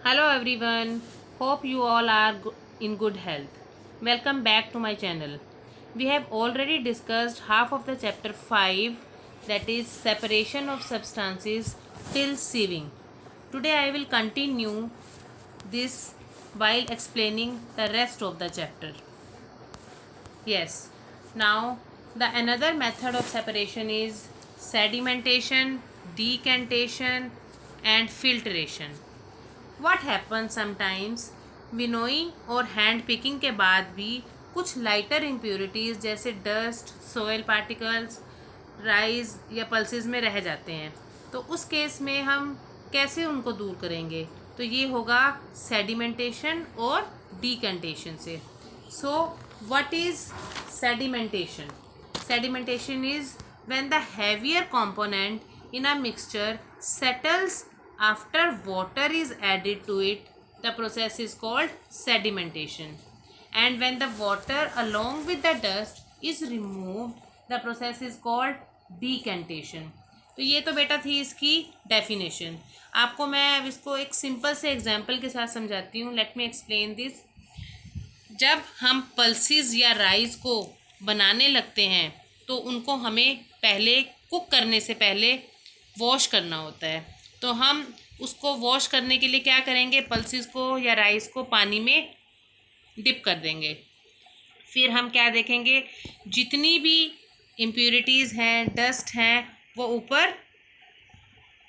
Hello everyone, hope you all are in good health. Welcome back to my channel. We have already discussed half of the chapter 5, that is separation of substances till sieving. Today I will continue this while explaining the rest of the chapter. Yes, now the another method of separation is sedimentation, decantation and filtration. What happens sometimes winnowing और hand picking के बाद भी कुछ lighter impurities जैसे dust, soil particles, rice या pulses में रह जाते हैं। तो उस केस में हम कैसे उनको दूर करेंगे? तो ये होगा सेडिमेंटेशन और डीकंटेशन से। So what is sedimentation? Sedimentation is when the heavier component in a mixture settles after water is added to it. The process is called sedimentation. And when the water along with the dust is removed, the process is called decantation. तो ये तो बेटा थी इसकी definition. आपको मैं अब इसको एक सिंपल से एग्जांपल के साथ समझाती हूँ। Let me explain this. जब हम पल्सेस या राइस को बनाने लगते हैं तो उनको हमें पहले कुक करने से पहले वॉश करना होता है। तो हम उसको वॉश करने के लिए क्या करेंगे? पल्सेस को या राइस को पानी में डिप कर देंगे। फिर हम क्या देखेंगे? जितनी भी इम्प्योरिटीज़ हैं, डस्ट हैं, वो ऊपर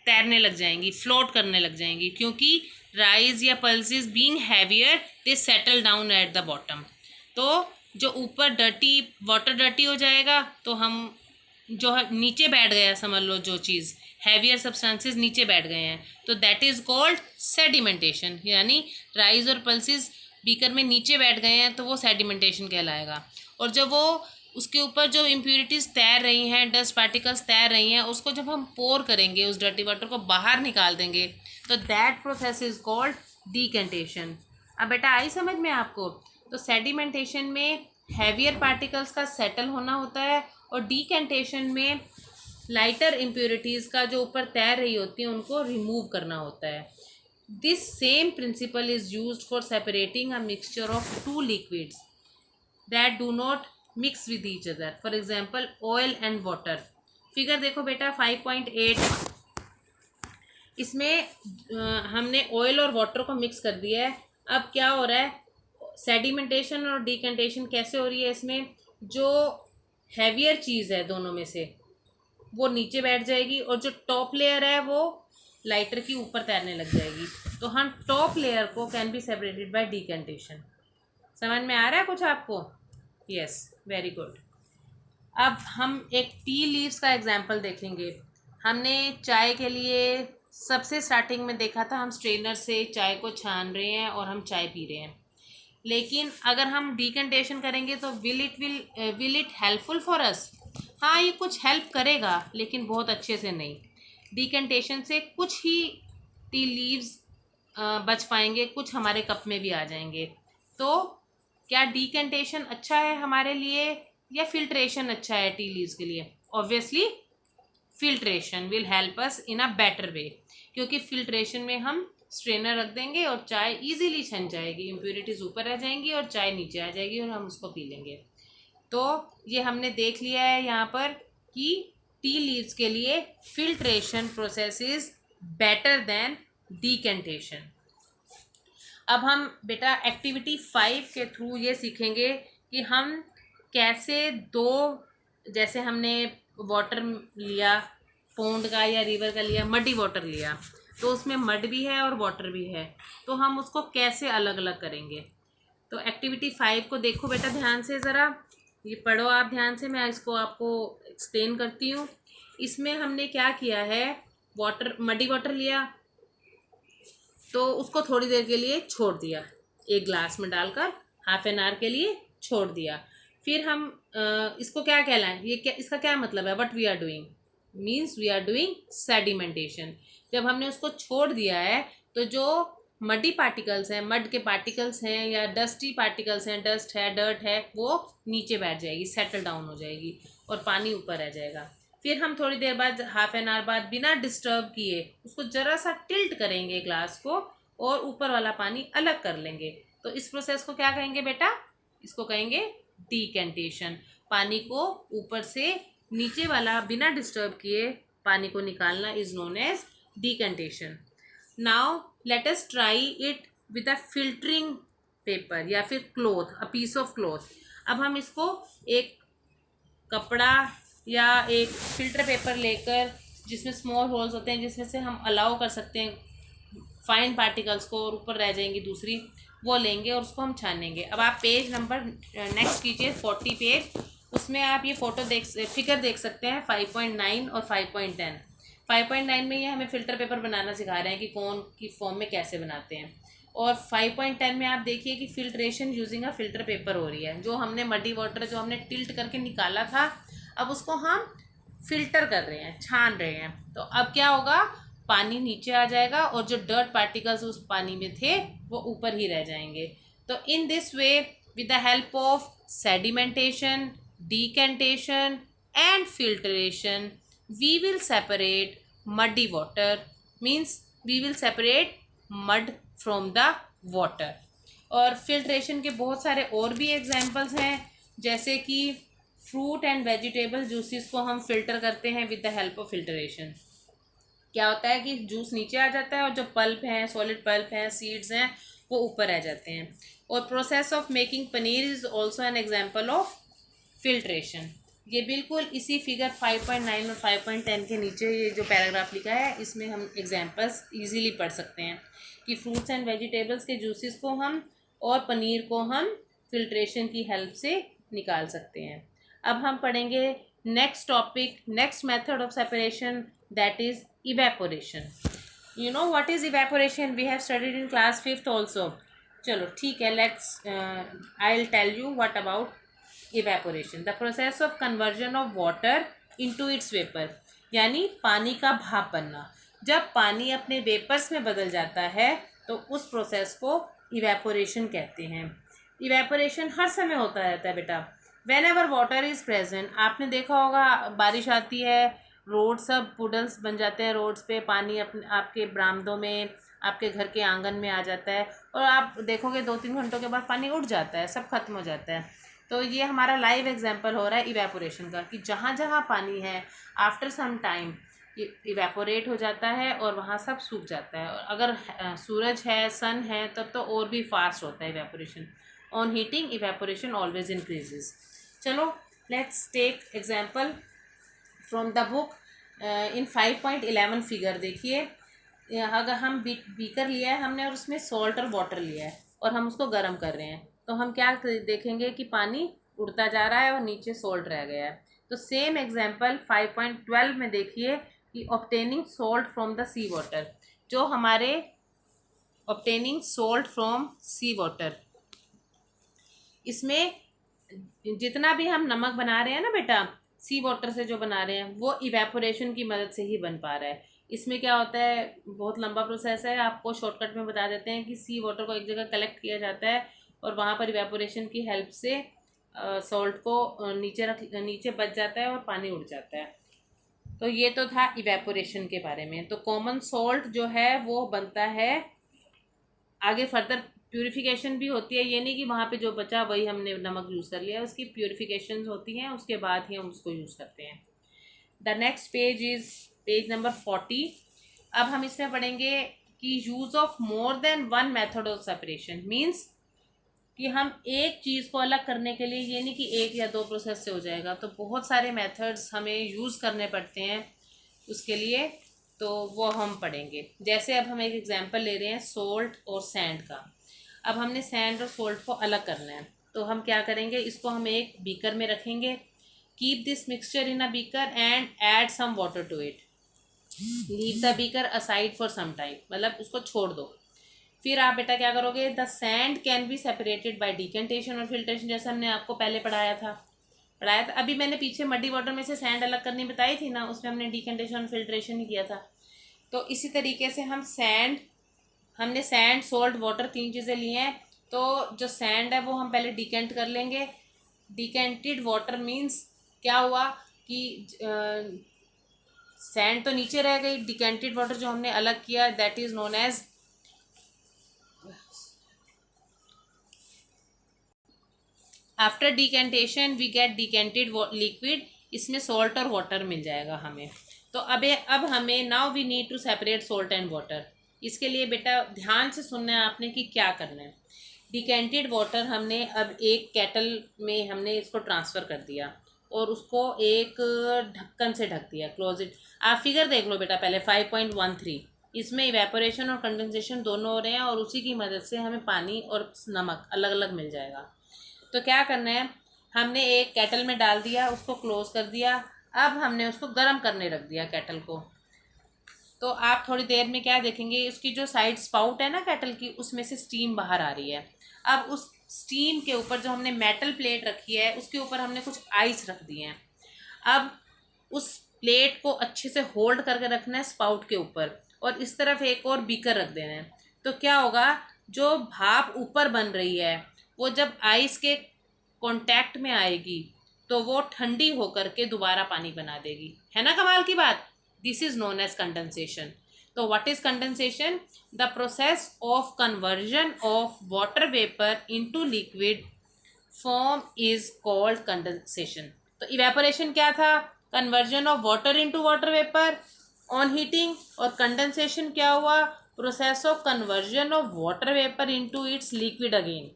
तैरने लग जाएंगी, फ्लोट करने लग जाएंगी, क्योंकि राइस या pulses being heavier they settle down at the bottom. तो जो ऊपर डर्टी वाटर डर्टी हो जाएगा तो हम जो नीचे बैठ गया, समझ लो जो चीज़ हैवियर सब्सटेंसेस नीचे बैठ गए हैं, तो दैट इज़ कॉल्ड सेडिमेंटेशन। यानी राइस और पल्सेस बीकर में नीचे बैठ गए हैं तो वो सेडिमेंटेशन कहलाएगा। और जब वो उसके ऊपर जो इम्प्योरिटीज़ तैर रही हैं, डस्ट पार्टिकल्स तैर रही हैं, उसको जब हम पोर करेंगे, उस डर्टी वाटर को बाहर निकाल देंगे, तो दैट प्रोसेस इज़ कॉल्ड डीकंटेशन। अब बेटा आई समझ में आपको? तो सेडिमेंटेशन में हैवियर पार्टिकल्स का सेटल होना होता है और डीकंटेशन में लाइटर इम्प्योरिटीज़ का जो ऊपर तैर रही होती हैं उनको रिमूव करना होता है। This same principle is used for separating a mixture of two liquids that do not mix with each other. For example oil and water. Figure देखो बेटा 5.8, इसमें हमने ऑयल और वाटर को मिक्स कर दिया है। अब क्या हो रहा है? सेडिमेंटेशन और डीकंटेशन कैसे हो रही है? इसमें जो हैवियर चीज़ है दोनों में से वो नीचे बैठ जाएगी और जो टॉप लेयर है वो लाइटर की ऊपर तैरने लग जाएगी। तो हम टॉप लेयर को कैन बी सेपरेटेड बाय डीकंटेशन। समझ में आ रहा है कुछ आपको? Yes, very good. अब हम एक टी लीव्स का एग्जाम्पल देखेंगे। हमने चाय के लिए सबसे स्टार्टिंग में देखा था, हम स्ट्रेनर से चाय को छान रहे हैं और हम चाय पी रहे हैं। लेकिन अगर हम डीकंटेशन करेंगे तो will it helpful for us? हाँ, ये कुछ हेल्प करेगा लेकिन बहुत अच्छे से नहीं। डीकंटेशन से कुछ ही टी लीव्स बच पाएंगे, कुछ हमारे कप में भी आ जाएंगे। तो क्या डीकंटेशन अच्छा है हमारे लिए या फिल्ट्रेशन अच्छा है टी लीव्स के लिए? Obviously filtration will help us in a better way, क्योंकि फिल्ट्रेशन में हम स्ट्रेनर रख देंगे और चाय इजीली छन जाएगी, इम्प्योरिटीज़ ऊपर रह जाएंगी और चाय नीचे आ जाएगी और हम उसको पी लेंगे। तो ये हमने देख लिया है यहाँ पर कि टी लीव्स के लिए filtration process is better than decantation. अब हम बेटा एक्टिविटी 5 के थ्रू ये सीखेंगे कि हम कैसे जैसे हमने वाटर लिया, पोंड का या रिवर का लिया, मडी वाटर लिया, तो उसमें मड भी है और वाटर भी है, तो हम उसको कैसे अलग अलग करेंगे। तो एक्टिविटी 5 को देखो बेटा ध्यान से, ज़रा ये पढ़ो आप ध्यान से, मैं इसको आपको एक्सप्लेन करती हूँ। इसमें हमने क्या किया है, मडी वाटर लिया तो उसको थोड़ी देर के लिए छोड़ दिया, एक ग्लास में डालकर हाफ एन आवर के लिए छोड़ दिया। फिर हम इसको क्या कहलाएं, ये क्या, इसका क्या मतलब है? What we are doing means we are doing sedimentation. जब हमने उसको छोड़ दिया है तो जो मडी पार्टिकल्स हैं, मड के पार्टिकल्स हैं या डस्टी पार्टिकल्स हैं, डस्ट है, डर्ट है, वो नीचे बैठ जाएगी, सेटल डाउन हो जाएगी और पानी ऊपर रह जाएगा। फिर हम थोड़ी देर बाद, हाफ एन आवर बाद, बिना डिस्टर्ब किए उसको ज़रा सा टिल्ट करेंगे ग्लास को और ऊपर वाला पानी अलग कर लेंगे। तो इस प्रोसेस को क्या कहेंगे बेटा? इसको कहेंगे डीकेंटेशन। पानी को ऊपर से नीचे वाला बिना डिस्टर्ब किए पानी को निकालना is known as decantation. Now let us try it with a filtering paper या फिर cloth, a piece of cloth. अब हम इसको एक कपड़ा या एक फिल्टर पेपर लेकर, जिसमें स्मॉल होल्स होते हैं, जिसमें से हम अलाउ कर सकते हैं फाइन पार्टिकल्स को और ऊपर रह जाएंगी दूसरी, वो लेंगे और उसको हम छानेंगे। अब आप पेज नंबर नेक्स्ट कीजिए 40 पेज। उसमें आप ये फोटो फिगर देख सकते हैं 5.9 और 5.10। 5.9 में ये हमें फ़िल्टर पेपर बनाना सिखा रहे हैं कि कौन की फॉर्म में कैसे बनाते हैं, और 5.10 में आप देखिए कि filtration using a filter paper हो रही है। जो हमने मडी वाटर जो हमने टिल्ट करके निकाला था, अब उसको हम फिल्टर कर रहे हैं, छान रहे हैं। तो अब क्या होगा, पानी नीचे आ जाएगा और जो डर्ट पार्टिकल्स उस पानी में थे वो ऊपर ही रह जाएंगे। तो in this way, with the help of sedimentation, decantation and filtration, we will separate muddy water, means we will separate mud from the water। और फिल्ट्रेशन के बहुत सारे और भी एग्जांपल्स हैं, जैसे कि फ्रूट एंड वेजिटेबल जूसेस को हम फिल्टर करते हैं with the help of filtration. क्या होता है कि जूस नीचे आ जाता है और जो पल्प है, सॉलिड पल्प है, सीड्स हैं, वो ऊपर रह जाते हैं। और process of making paneer is also an example of filtration. ये बिल्कुल इसी फिगर 5.9 और 5.10 के नीचे ये जो पैराग्राफ लिखा है, इसमें हम एग्जांपल्स इजीली पढ़ सकते हैं कि फ्रूट्स एंड वेजिटेबल्स के जूसेस को हम और पनीर को हम फिल्ट्रेशन की हेल्प से निकाल सकते हैं। अब हम पढ़ेंगे next topic, next method of separation, that is evaporation. You know what is evaporation? We have studied in class 5th also. चलो ठीक है, let's I will tell you what about evaporation. The process of conversion of water into its vapour, यानी पानी का भाप बनना। जब पानी अपने वेपर्स में बदल जाता है तो उस प्रोसेस को इवेपोरेशन कहते हैं। इवेपोरेशन हर समय होता रहता है बेटा। When ever water is present, आपने देखा होगा बारिश आती है, रोड सब पुडल्स बन जाते हैं, रोड्स पे पानी अपने आपके बरामदों में, आपके घर के आंगन में आ जाता है, और आप देखोगे 2-3 घंटों के बाद पानी उड़ जाता है, सब खत्म हो जाता है। तो ये हमारा लाइव एग्जांपल हो रहा है इवेपोरेशन का, कि जहाँ जहाँ पानी है आफ्टर सम टाइम इवेपोरेट हो जाता है और वहाँ सब सूख जाता है। और अगर सूरज है, सन है, तब तो और भी फास्ट होता है evaporation. On heating evaporation always increases. चलो let's take example from the book. In 5.11 figure देखिए, अगर हम बीकर लिया है हमने और उसमें सॉल्ट और वाटर लिया है और हम उसको गर्म कर रहे हैं, तो हम क्या देखेंगे कि पानी उड़ता जा रहा है और नीचे सॉल्ट रह गया है। तो सेम एग्जांपल 5.12 में देखिए कि obtaining salt from the sea water, जो हमारे obtaining salt from sea water, इसमें जितना भी हम नमक बना रहे हैं ना बेटा, सी वाटर से जो बना रहे हैं, वो इवेपोरेशन की मदद से ही बन पा रहा है। इसमें क्या होता है, बहुत लंबा प्रोसेस है, आपको शॉर्टकट में बता देते हैं कि सी वाटर को एक जगह कलेक्ट किया जाता है और वहाँ पर इवेपोरेशन की हेल्प से सॉल्ट को नीचे बच जाता है और पानी उड़ जाता है। तो ये तो था इवेपोरेशन के बारे में। तो कॉमन सॉल्ट जो है वो बनता है, आगे फर्दर प्यूरिफिकेशन भी होती है, ये नहीं कि वहाँ पे जो बचा वही हमने नमक यूज़ कर लिया, उसकी प्यूरिफिकेशन होती हैं, उसके बाद ही हम उसको यूज़ करते हैं। The next page is page number 40। अब हम इसमें पढ़ेंगे कि use of more than one method of separation, means कि हम एक चीज़ को अलग करने के लिए, ये नहीं कि एक या दो प्रोसेस से हो जाएगा, तो बहुत सारे मेथड्स हमें यूज़ करने पड़ते हैं उसके लिए, तो वो हम पढ़ेंगे। जैसे अब हम एक एग्जांपल ले रहे हैं सोल्ट और सैंड का। अब हमने सैंड और सोल्ट को अलग करना है, तो हम क्या करेंगे, इसको हम एक बीकर में रखेंगे। Keep this mixture in a beaker and add some water to it. Leave the beaker aside for some time, मतलब उसको छोड़ दो। फिर आप बेटा क्या करोगे, the sand can be separated by decantation और फिल्ट्रेशन, जैसे हमने आपको पहले पढ़ाया था। अभी मैंने पीछे मड्डी वाटर में से सैंड अलग करनी बताई थी ना, उसमें हमने डिकेंटेशन और फिल्ट्रेशन ही किया था। तो इसी तरीके से हमने सैंड, सोल्ट, वाटर, 3 चीज़ें ली हैं। तो जो सैंड है वो हम पहले डिकेंट कर लेंगे। डिकेंटेड वाटर मीन्स क्या हुआ कि सैंड तो नीचे रह गई, डिकेंटेड वाटर जो हमने अलग किया that is known as after decantation we get decanted liquid, इसमें सॉल्ट और वाटर मिल जाएगा हमें। तो अब हमें now we need to separate salt and water. इसके लिए बेटा ध्यान से सुनना है आपने कि क्या करना है। डिकेंटेड वाटर हमने अब एक केटल में हमने इसको ट्रांसफ़र कर दिया और उसको एक ढक्कन से ढक दिया, क्लोज इट। आप फिगर देख लो बेटा पहले 5.13, इसमें इवेपोरेशन और कंडेंसेशन दोनों हो रहे हैं और उसी की मदद से हमें पानी और नमक अलग अलग मिल जाएगा। तो क्या करना है, हमने एक केटल में डाल दिया, उसको क्लोज कर दिया। अब हमने उसको गर्म करने रख दिया केटल को। तो आप थोड़ी देर में क्या देखेंगे, उसकी जो साइड स्पाउट है ना केटल की, उसमें से स्टीम बाहर आ रही है। अब उस स्टीम के ऊपर जो हमने मेटल प्लेट रखी है उसके ऊपर हमने कुछ आइस रख दिए हैं। अब उस प्लेट को अच्छे से होल्ड करके रखना है स्पाउट के ऊपर, और इस तरफ एक और बीकर रख देना है। तो क्या होगा, जो भाप ऊपर बन रही है वो जब आइस के कांटेक्ट में आएगी तो वो ठंडी होकर के दोबारा पानी बना देगी। है ना कमाल की बात। This is known as condensation. तो what is condensation? The process of conversion of water vapour into liquid form is called condensation. तो इवेपोरेशन क्या था? Conversion of water into water vapour on heating. और कंडेंसेशन क्या हुआ? Process of conversion of water vapour into its liquid again.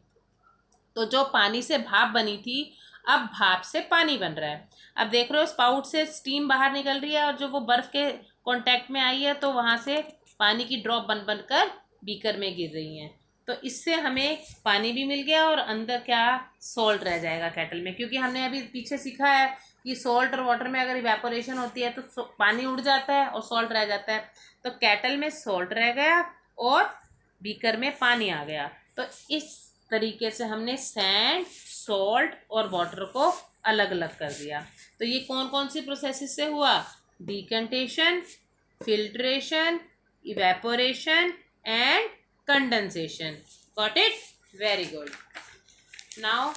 तो जो पानी से भाप बनी थी, अब भाप से पानी बन रहा है। अब देख रहे हो स्पाउट से स्टीम बाहर निकल रही है और जो वो बर्फ़ के कांटेक्ट में आई है तो वहाँ से पानी की ड्रॉप बन बन कर बीकर में गिर रही हैं। तो इससे हमें पानी भी मिल गया और अंदर क्या, सॉल्ट रह जाएगा केटल में। क्योंकि हमने अभी पीछे सीखा है कि सॉल्ट और वाटर में अगर इवेपोरेशन होती है तो पानी उड़ जाता है और सॉल्ट रह जाता है। तो केटल में सॉल्ट रह गया और बीकर में पानी आ गया। तो इस तरीके से हमने सैंड, सॉल्ट और वाटर को अलग अलग कर दिया। तो ये कौन कौन सी प्रोसेसेस से हुआ? Decantation, filtration, evaporation and condensation. Got it? Very good. Now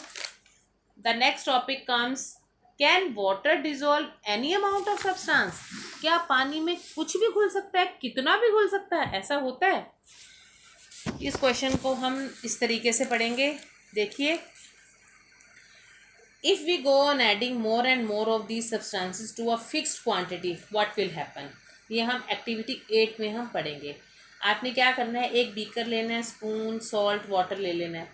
the next topic comes, can water dissolve any amount of substance? क्या पानी में कुछ भी घुल सकता है, कितना भी घुल सकता है? ऐसा होता है? इस क्वेश्चन को हम इस तरीके से पढ़ेंगे। देखिए, if we go on adding more and more of these substances to a fixed quantity what will happen? ये हम एक्टिविटी 8 में हम पढ़ेंगे। आपने क्या करना है, एक बीकर लेना है, स्पून, सॉल्ट, वाटर ले लेना है।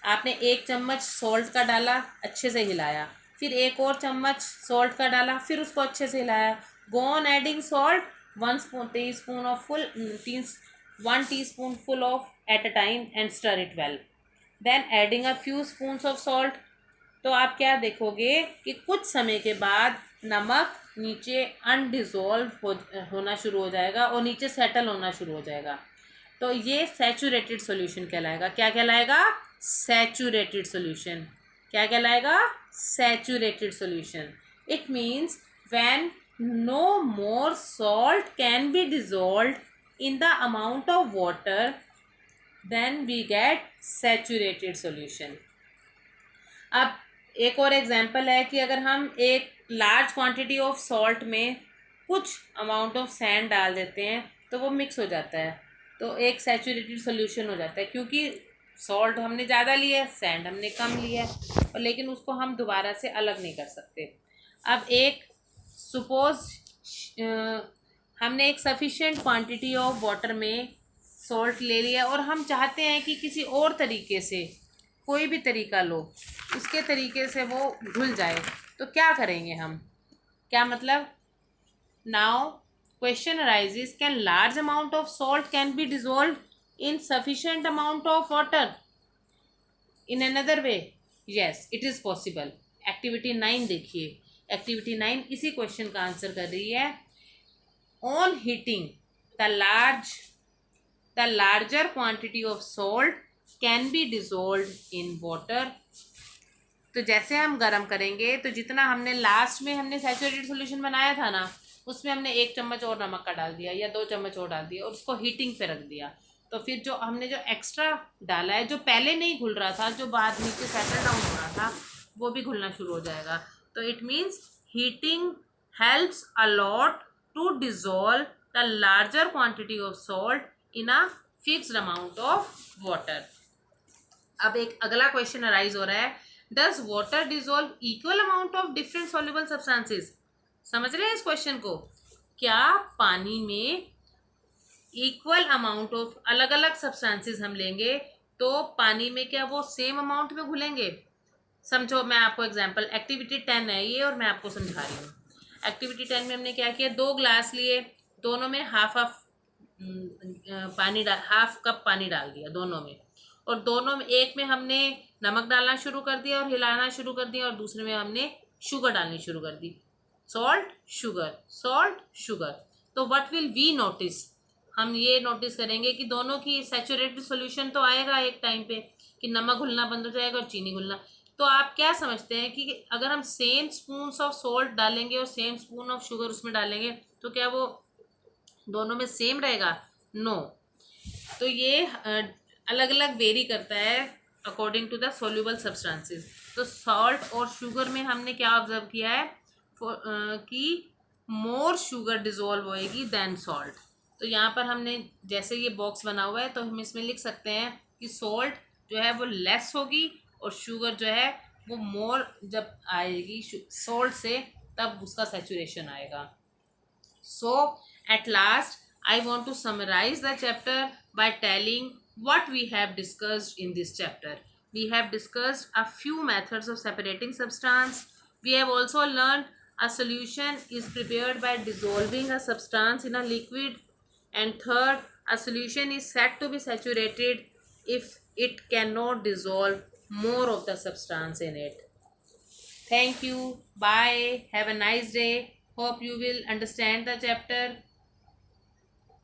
आपने एक चम्मच सॉल्ट का डाला, अच्छे से हिलाया, फिर एक और चम्मच सॉल्ट का डाला, फिर उसको अच्छे से हिलाया। गो on adding salt 1 teaspoonful of at a time and stir it well. Then adding a few spoons of salt. तो आप क्या देखोगे कि कुछ समय के बाद नमक नीचे अनडिजोल्व होना शुरू हो जाएगा और नीचे सेटल होना शुरू हो जाएगा। तो ये सैचुरेटेड सॉल्यूशन कहलाएगा। क्या कहलाएगा? Saturated solution. क्या कहलाएगा? Saturated solution. It means when no more salt can be dissolved in the amount of water, then we get saturated solution. अब एक और एग्जांपल है कि अगर हम एक लार्ज क्वांटिटी ऑफ सॉल्ट में कुछ अमाउंट ऑफ सैंड डाल देते हैं तो वो मिक्स हो जाता है, तो एक सैचुरेटेड सॉल्यूशन हो जाता है। क्योंकि सॉल्ट हमने ज़्यादा लिया है, सैंड हमने कम लिया है, और लेकिन उसको हम दोबारा से अलग नहीं कर सकते। अब एक सपोज हमने एक सफिशिएंट क्वांटिटी ऑफ वाटर में सॉल्ट ले लिया और हम चाहते हैं कि किसी और तरीके से, कोई भी तरीका लो, उसके तरीके से वो घुल जाए। तो क्या करेंगे हम? क्या मतलब? Now question arises, can large amount of salt can be dissolve in sufficient amount of water in another way? Yes, it is possible. Activity 9 देखिए। एक्टिविटी 9 इसी क्वेश्चन का आंसर कर रही है। On heating the larger quantity of salt can be dissolve in water. तो जैसे हम गर्म करेंगे तो जितना हमने लास्ट में हमने सैचुरेटेड सॉल्यूशन बनाया था ना, उसमें हमने 1 चम्मच और नमक का डाल दिया या 2 चम्मच और डाल दिया और उसको हीटिंग पे रख दिया। तो फिर जो हमने जो एक्स्ट्रा डाला है, जो पहले नहीं घुल रहा था, जो बाद नीचे सेटल डाउन हो रहा था, वो भी घुलना शुरू हो जाएगा। तो it means heating helps a lot to dissolve the larger quantity of salt in a fixed amount of water. अब एक अगला क्वेश्चन अराइज हो रहा है, does water dissolve equal amount of different soluble substances. समझ रहे हैं इस क्वेश्चन को? क्या पानी में इक्वल अमाउंट ऑफ अलग अलग सब्सटेंसेस हम लेंगे तो पानी में क्या वो सेम अमाउंट में घुलेंगे? समझो, मैं आपको एग्जांपल, एक्टिविटी 10 है ये और मैं आपको समझा रही हूँ। एक्टिविटी 10 में हमने क्या किया, 2 ग्लास लिए, दोनों में हाफ हाफ पानी डाल, हाफ कप पानी डाल दिया दोनों में, और दोनों में एक में हमने नमक डालना शुरू कर दिया और हिलाना शुरू कर दिया, और दूसरे में हमने शुगर डालनी शुरू कर दी, सॉल्ट शुगर सॉल्ट शुगर। तो व्हाट विल वी नोटिस, हम ये नोटिस करेंगे कि दोनों की सैचुरेटेड सॉल्यूशन तो आएगा एक टाइम पे कि नमक घुलना बंद हो जाएगा और चीनी घुलना। तो आप क्या समझते हैं कि अगर हम सेम स्पून ऑफ सॉल्ट डालेंगे और सेम स्पून ऑफ शुगर उसमें डालेंगे तो क्या वो दोनों में सेम रहेगा? नो। तो ये अलग अलग वेरी करता है according to the soluble substances. तो सॉल्ट और शुगर में हमने क्या ऑब्जर्व किया है कि मोर शुगर डिजोल्व होएगी देन सॉल्ट। तो यहाँ पर हमने जैसे ये बॉक्स बना हुआ है तो हम इसमें लिख सकते हैं कि सॉल्ट जो है वो लेस होगी और शुगर जो है वो मोर जब आएगी सॉल्ट से तब उसका सैचुरेशन आएगा। So, at last, I want to summarize the chapter by telling what we have discussed in this chapter. We have discussed a few methods of separating substance. We have also learned a solution is prepared by dissolving a substance in a liquid. And third, a solution is said to be saturated if it cannot dissolve more of the substance in it. Thank you. Bye. Have a nice day. Hope you will understand the chapter.